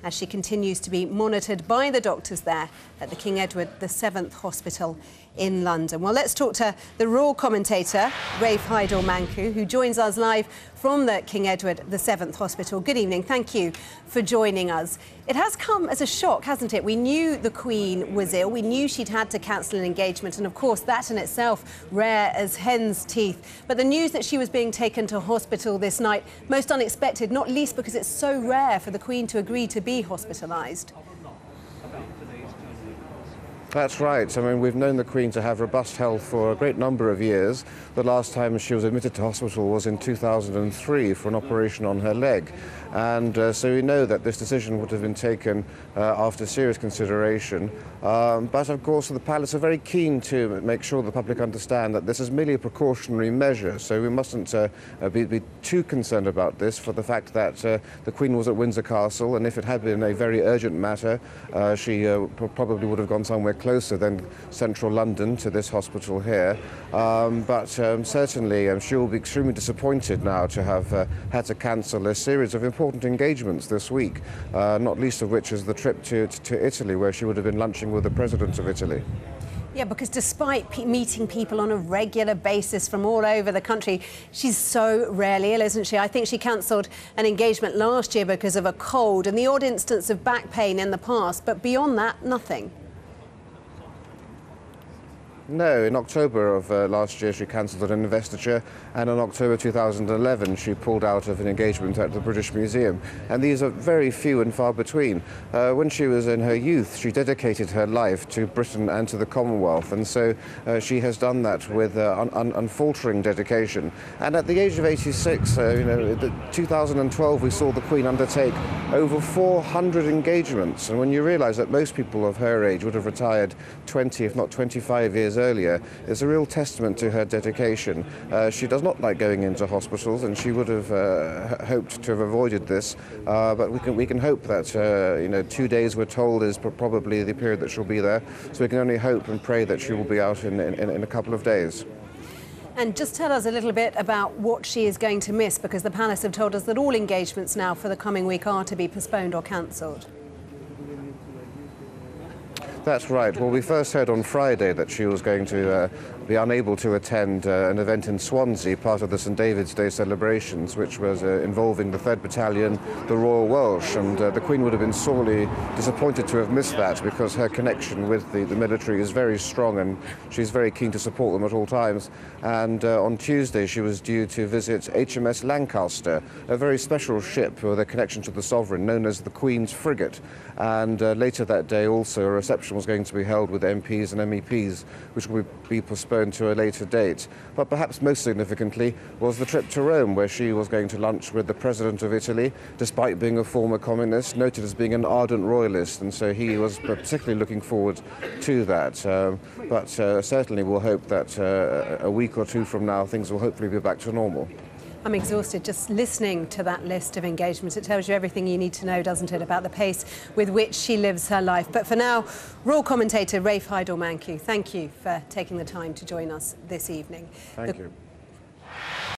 as she continues to be monitored by the doctors there at the King Edward VII Hospital in London. Well, let's talk to the royal commentator, Rafe Heydel-Mankoo, who joins us live from the King Edward VII Hospital. Good evening. Thank you for joining us. It has come as a shock, hasn't it? We knew the Queen was ill. We knew she'd had to cancel an engagement. And, of course, that in itself rare as hen's teeth. But the news that she was being taken to hospital this night, most unexpected, not least because it's so rare for the Queen to agree to be hospitalised. That's right. I mean, we've known the Queen to have robust health for a great number of years. The last time she was admitted to hospital was in 2003 for an operation on her leg. And so we know that this decision would have been taken after serious consideration. But, of course, the Palace are very keen to make sure the public understand that this is merely a precautionary measure. So we mustn't be too concerned about this for the fact that the Queen was at Windsor Castle, and if it had been a very urgent matter, she probably would have gone somewhere closer than central London to this hospital here. But certainly she will be extremely disappointed now to have had to cancel a series of important engagements this week, not least of which is the trip to Italy, where she would have been lunching with the President of Italy. Yeah, because despite meeting people on a regular basis from all over the country, she's so rarely ill, isn't she? I think she cancelled an engagement last year because of a cold and the odd instance of back pain in the past, but beyond that, nothing. No, in October of last year she cancelled an investiture, and in October 2011 she pulled out of an engagement at the British Museum. And these are very few and far between. When she was in her youth, she dedicated her life to Britain and to the Commonwealth, and so she has done that with unfaltering dedication. And at the age of 86, in 2012 we saw the Queen undertake over 400 engagements. And when you realise that most people of her age would have retired 20, if not 25 years earlier, it's a real testament to her dedication. She does not like going into hospitals, and she would have hoped to have avoided this. But we can hope that 2 days, we're told, is probably the period that she'll be there. So we can only hope and pray that she will be out in a couple of days. And just tell us a little bit about what she is going to miss, because the Palace have told us that all engagements now for the coming week are to be postponed or cancelled. That's right. Well, we first heard on Friday that she was going to be unable to attend an event in Swansea, part of the St David's Day celebrations, which was involving the 3rd Battalion, the Royal Welsh. And the Queen would have been sorely disappointed to have missed that, because her connection with the military is very strong, and she's very keen to support them at all times. And on Tuesday she was due to visit HMS Lancaster, a very special ship with a connection to the Sovereign, known as the Queen's Frigate. And later that day also a reception was going to be held with MPs and MEPs, which will be postponed to a later date. But perhaps most significantly was the trip to Rome, where she was going to lunch with the President of Italy, despite being a former communist, noted as being an ardent royalist, and so he was particularly looking forward to that. But certainly we'll hope that a week or two from now things will hopefully be back to normal. I'm exhausted just listening to that list of engagements. It tells you everything you need to know, doesn't it, about the pace with which she lives her life. But for now, royal commentator Rafe Heydel-Mankoo, thank you for taking the time to join us this evening. Thank you.